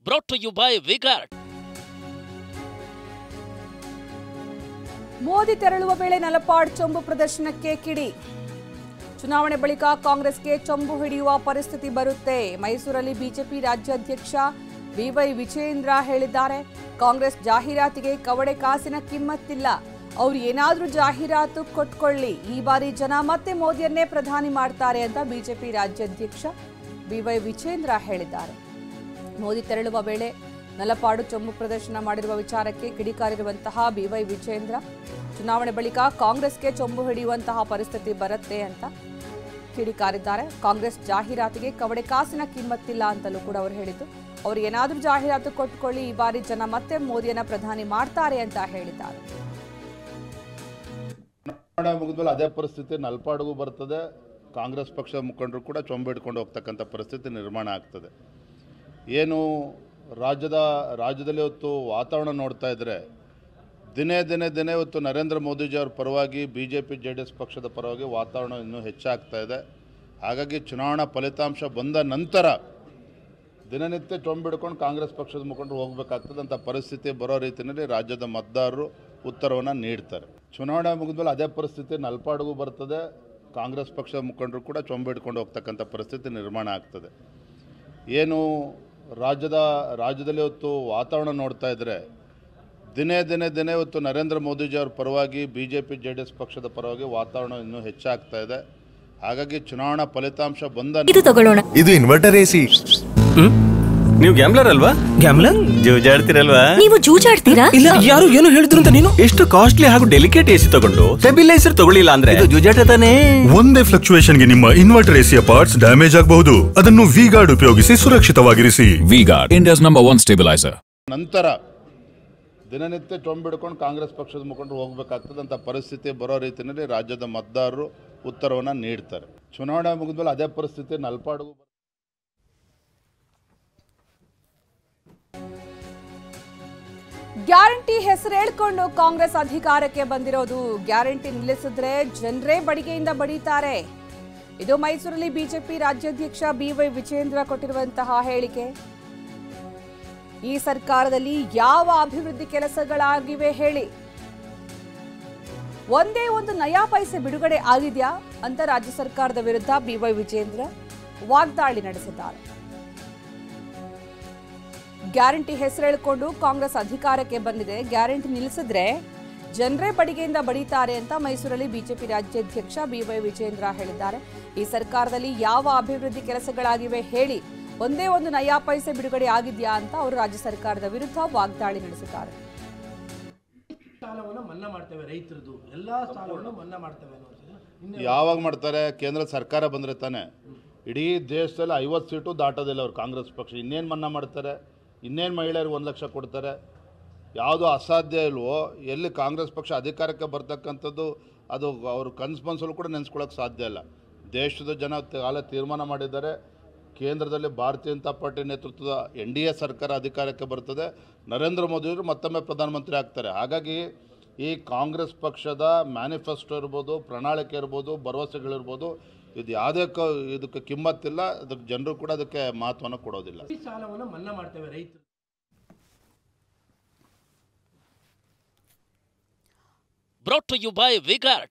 brought to you by Vigard. Modi ತೆರಳುವ ವೇಳೆ ನಲಪಾಡ್ ಚೊಂಬು ಪ್ರದರ್ಶನಕ್ಕೆ ಕಿಡಿ. ಚುನಾವಣೆ ಬಳಿಕ ಕಾಂಗ್ರೆಸ್ಗೆ ಚೊಂಬು ಹಿಡಿಯುವ ಪರಿಸ್ಥಿತಿ ಬರುತ್ತೆ. ಮೈಸೂರಲ್ಲಿ ಬಿಜೆಪಿ ರಾಜ್ಯಾಧ್ಯಕ್ಷ ಬಿವೈ ವಿಜೇಂದ್ರ ಹೇಳಿದ್ದಾರೆ. ಕಾಂಗ್ರೆಸ್ ಜಾಹೀರಾತಿಗೆ ಕವಡೆ ಕಾಸಿನ ಕಿಮ್ಮತ್ತಿಲ್ಲ. ಅವರು ಏನಾದರೂ ಜಾಹೀರಾತು ಕೊಟ್ಕೊಳ್ಳಿ, ಈ ಬಾರಿ ಜನ ಮತ್ತೆ ಮೋದಿಯನ್ನೇ ಪ್ರಧಾನಿ ಮಾಡ್ತಾರೆ ಅಂತ ಬಿಜೆಪಿ ರಾಜ್ಯಾಧ್ಯಕ್ಷ ಬಿವೈ ವಿಜೇಂದ್ರ ಹೇಳಿದ್ದಾರೆ. ಮೋದಿ ತೆರಳುವ ವೇಳೆ ನಲಪಾಡು ಚೊಂಬು ಪ್ರದರ್ಶನ ಮಾಡಿರುವ ವಿಚಾರಕ್ಕೆ ಕಿಡಿಕಾರಿರುವಂತಹ ಬಿವೈ ವಿಜೇಂದ್ರ, ಚುನಾವಣೆ ಬಳಿಕ ಕಾಂಗ್ರೆಸ್ಗೆ ಚೊಂಬು ಹಿಡಿಯುವಂತಹ ಪರಿಸ್ಥಿತಿ ಬರುತ್ತೆ ಅಂತ ಕಿಡಿಕಾರಿದ್ದಾರೆ. ಕಾಂಗ್ರೆಸ್ ಜಾಹೀರಾತಿಗೆ ಕವಡೆ ಕಾಸಿನ ಕಿಮ್ಮತ್ತಿಲ್ಲ ಅಂತಲೂ ಕೂಡ ಅವರು ಹೇಳಿದ್ದು. ಅವರು ಏನಾದರೂ ಜಾಹೀರಾತು ಕೊಟ್ಕೊಳ್ಳಿ, ಈ ಬಾರಿ ಜನ ಮತ್ತೆ ಮೋದಿಯನ್ನ ಪ್ರಧಾನಿ ಮಾಡ್ತಾರೆ ಅಂತ ಹೇಳಿದ್ದಾರೆ. ಮುಗಿದ್ಮೇಲೆ ಅದೇ ಪರಿಸ್ಥಿತಿ ನಲ್ಪಾಡಿಗೂ ಬರ್ತದೆ. ಕಾಂಗ್ರೆಸ್ ಪಕ್ಷದ ಮುಖಂಡರು ಕೂಡ ಚೊಂಬು ಹಿಡ್ಕೊಂಡು ಹೋಗ್ತಕ್ಕಂಥ ಪರಿಸ್ಥಿತಿ ನಿರ್ಮಾಣ ಆಗ್ತದೆ. ಏನು ರಾಜ್ಯದಲ್ಲಿ ಇವತ್ತು ವಾತಾವರಣ ನೋಡ್ತಾ ಇದ್ದರೆ ದಿನೇ ಇವತ್ತು ನರೇಂದ್ರ ಮೋದಿಜಿಯವ್ರ ಪರವಾಗಿ BJP JDS ಪಕ್ಷದ ಪರವಾಗಿ ವಾತಾವರಣ ಇನ್ನೂ ಹೆಚ್ಚಾಗ್ತಾ ಇದೆ. ಹಾಗಾಗಿ ಚುನಾವಣಾ ಫಲಿತಾಂಶ ಬಂದ ನಂತರ ದಿನನಿತ್ಯ ಚೊಂಬು ಹಿಡ್ಕೊಂಡು ಕಾಂಗ್ರೆಸ್ ಪಕ್ಷದ ಮುಖಂಡರು ಹೋಗಬೇಕಾಗ್ತದೆ ಅಂತ ಪರಿಸ್ಥಿತಿ ಬರೋ ರೀತಿಯಲ್ಲಿ ರಾಜ್ಯದ ಮತದಾರರು ಉತ್ತರವನ್ನು ನೀಡ್ತಾರೆ. ಚುನಾವಣೆ ಮುಗಿದ್ಮೇಲೆ ಅದೇ ಪರಿಸ್ಥಿತಿ ನಲ್ಪಾಡಿಗೂ ಬರ್ತದೆ. ಕಾಂಗ್ರೆಸ್ ಪಕ್ಷದ ಮುಖಂಡರು ಕೂಡ ಚೊಂಬು ಹಿಡ್ಕೊಂಡು ಹೋಗ್ತಕ್ಕಂಥ ಪರಿಸ್ಥಿತಿ ನಿರ್ಮಾಣ ಆಗ್ತದೆ. ಏನು ರಾಜ್ಯದಲ್ಲಿ ಇವತ್ತು ವಾತಾವರಣ ನೋಡ್ತಾ ಇದ್ದರೆ ದಿನೇ ಇವತ್ತು ನರೇಂದ್ರ ಮೋದಿಜಿಯವ್ರ ಪರವಾಗಿ BJP JDS ಪಕ್ಷದ ಪರವಾಗಿ ವಾತಾವರಣ ಇನ್ನೂ ಹೆಚ್ಚಾಗ್ತಾ ಇದೆ. ಹಾಗಾಗಿ ಚುನಾವಣಾ ಫಲಿತಾಂಶ ಬಂದ ಇದು ಇನ್ವರ್ಟರ್ AC. ನೀವು ಗ್ಯಾಮ್ಲರ್ ಅಲ್ವಾ? ಗ್ಯಾಮ್ಲರ್ ಜೂಜಾಡ್ತಿರಲ್ವಾ? ನೀವು ಜೂಜಾಡ್ತೀರಾ? ಇಲ್ಲ, ಯಾರು ಏನು ಹೇಳಿದ್ರು ಅಂತ ನೀನು? ಎಷ್ಟು ಕಾಸ್ಟ್ಲಿ ಹಾಗೂ ಡೆಲಿಕೇಟ್ AC ತಗೊಂಡು ಸ್ಟೆಬಿಲೈಸರ್ ತಗೊಳ್ಳಿಲ್ಲ ಅಂದ್ರೆ ಇದು ಜೂಜಾಟ ತಾನೇ. ಒಂದೇ ಫ್ಲಕ್ಚುಯೇಷನ್ ಗೆ ನಿಮ್ಮ ಇನ್ವರ್ಟರ್ AC ಪಾರ್ಟ್ಸ್ ಡ್ಯಾಮೇಜ್ ಆಗಬಹುದು. ಅದನ್ನು ವಿಗಾರ್ಡ್ ಉಪಯೋಗಿಸಿ ಸುರಕ್ಷಿತವಾಗಿರಿಸಿ. VGuard, India's number 1 stabiliser. ನಂತರ ದಿನನಿತ್ಯ ಚೊಂಬು ಹಿಡ್ಕೊಂಡು ಕಾಂಗ್ರೆಸ್ ಪಕ್ಷದ ಮುಖಂಡರು ಹೋಗಬೇಕಾಗ್ತದೆ ಅಂತ ಪರಿಸ್ಥಿತಿ ಬರೋ ರೀತಿಯಲ್ಲಿ ರಾಜ್ಯದ ಮತದಾರರು ಉತ್ತರವನ್ನು ನೀಡ್ತಾರೆ. ಚುನಾವಣೆ ಮುಗಿದ್ಮೇಲೆ ಅದೇ ಪರಿಸ್ಥಿತಿ ನಲ್ಪಾಡಿಗೂ ಗ್ಯಾರಂಟಿ ಹೆಸರು ಹೇಳ್ಕೊಂಡು ಕಾಂಗ್ರೆಸ್ ಅಧಿಕಾರಕ್ಕೆ ಬಂದಿರೋದು. ಗ್ಯಾರಂಟಿ ನಿಲ್ಲಿಸಿದ್ರೆ ಜನರೇ ಬಡಿಗೆಯಿಂದ ಬಡಿತಾರೆ. ಇದು ಮೈಸೂರಲ್ಲಿ ಬಿಜೆಪಿ ರಾಜ್ಯಾಧ್ಯಕ್ಷ ಬಿವೈ ವಿಜೇಂದ್ರ ಕೊಟ್ಟಿರುವಂತಹ ಹೇಳಿಕೆ. ಈ ಸರ್ಕಾರದಲ್ಲಿ ಯಾವ ಅಭಿವೃದ್ಧಿ ಕೆಲಸಗಳಾಗಿವೆ ಹೇಳಿ, ಒಂದೇ ಒಂದು ನಯಾ ಪೈಸೆ ಬಿಡುಗಡೆ ಆಗಿದೆಯಾ ಅಂತ ರಾಜ್ಯ ಸರ್ಕಾರದ ವಿರುದ್ಧ ಬಿವೈ ವಿಜೇಂದ್ರ ವಾಗ್ದಾಳಿ ನಡೆಸಿದ್ದಾರೆ. ಗ್ಯಾರಂಟಿ ಹೆಸರು ಹೇಳಿಕೊಂಡು ಕಾಂಗ್ರೆಸ್ ಅಧಿಕಾರಕ್ಕೆ ಬಂದಿದೆ, ಗ್ಯಾರಂಟಿ ನಿಲ್ಲಿಸಿದ್ರೆ ಜನರೇ ಬಡಿಗೆಯಿಂದ ಬಡಿತಾರೆ ಅಂತ ಮೈಸೂರಲ್ಲಿ ಬಿಜೆಪಿ ರಾಜ್ಯಾಧ್ಯಕ್ಷ ಬಿವೈ ವಿಜೇಂದ್ರ ಹೇಳಿದ್ದಾರೆ. ಈ ಸರ್ಕಾರದಲ್ಲಿ ಯಾವ ಅಭಿವೃದ್ಧಿ ಕೆಲಸಗಳಾಗಿವೆ ಹೇಳಿ, ಒಂದೇ ಒಂದು ನಯಾ ಪೈಸೆ ಬಿಡುಗಡೆ ಆಗಿದೆಯಾ ಅಂತ ಅವರು ರಾಜ್ಯ ಸರ್ಕಾರದ ವಿರುದ್ಧ ವಾಗ್ದಾಳಿ ನಡೆಸಿದ್ದಾರೆ. ಯಾವಾಗ ಮಾಡ್ತಾರೆ? ಕೇಂದ್ರ ಸರ್ಕಾರ ಬಂದರೆ ತಾನೆ. ಇಡೀ ದೇಶದಲ್ಲಿ 50 ಸೀಟು ದಾಟೋದಿಲ್ಲ ಅವರು ಕಾಂಗ್ರೆಸ್ ಪಕ್ಷ. ಇನ್ನೇನು ಮನ್ನಾ ಮಾಡ್ತಾರೆ? ಇನ್ನೇನು ಮಹಿಳೆಯರಿಗೆ 1 ಲಕ್ಷ ಕೊಡ್ತಾರೆ? ಯಾವುದು ಅಸಾಧ್ಯ ಇಲ್ವೋ, ಎಲ್ಲಿ ಕಾಂಗ್ರೆಸ್ ಪಕ್ಷ ಅಧಿಕಾರಕ್ಕೆ ಬರ್ತಕ್ಕಂಥದ್ದು ಅದು ಅವರು ಕನಸು ಕೂಡ ನೆನೆಸ್ಕೊಳ್ಳೋಕೆ ಸಾಧ್ಯ ಇಲ್ಲ. ದೇಶದ ಜನ ಕಾಲ ತೀರ್ಮಾನ ಮಾಡಿದ್ದಾರೆ. ಕೇಂದ್ರದಲ್ಲಿ ಭಾರತೀಯ ಜನತಾ ಪಾರ್ಟಿ ನೇತೃತ್ವದ NDA ಸರ್ಕಾರ ಅಧಿಕಾರಕ್ಕೆ ಬರ್ತದೆ. ನರೇಂದ್ರ ಮೋದಿಯವರು ಮತ್ತೊಮ್ಮೆ ಪ್ರಧಾನಮಂತ್ರಿ ಆಗ್ತಾರೆ. ಹಾಗಾಗಿ ಈ ಕಾಂಗ್ರೆಸ್ ಪಕ್ಷದ ಮ್ಯಾನಿಫೆಸ್ಟೋ ಇರ್ಬೋದು, ಪ್ರಣಾಳಿಕೆ ಇರ್ಬೋದು, ಭರವಸೆಗಳಿರ್ಬೋದು, ಇದು ಯಾವುದೇ ಇದಕ್ಕೆ ಕಿಮ್ಮತ್ತಿಲ್ಲ. ಅದಕ್ಕೆ ಜನರು ಕೂಡ ಅದಕ್ಕೆ ಮಹತ್ವವನ್ನು ಕೊಡೋದಿಲ್ಲ. ಸಾಲವನ್ನು ಮನ್ನಾ ಮಾಡ್ತೇವೆ ರೈತರು. Brought to you by Vigard.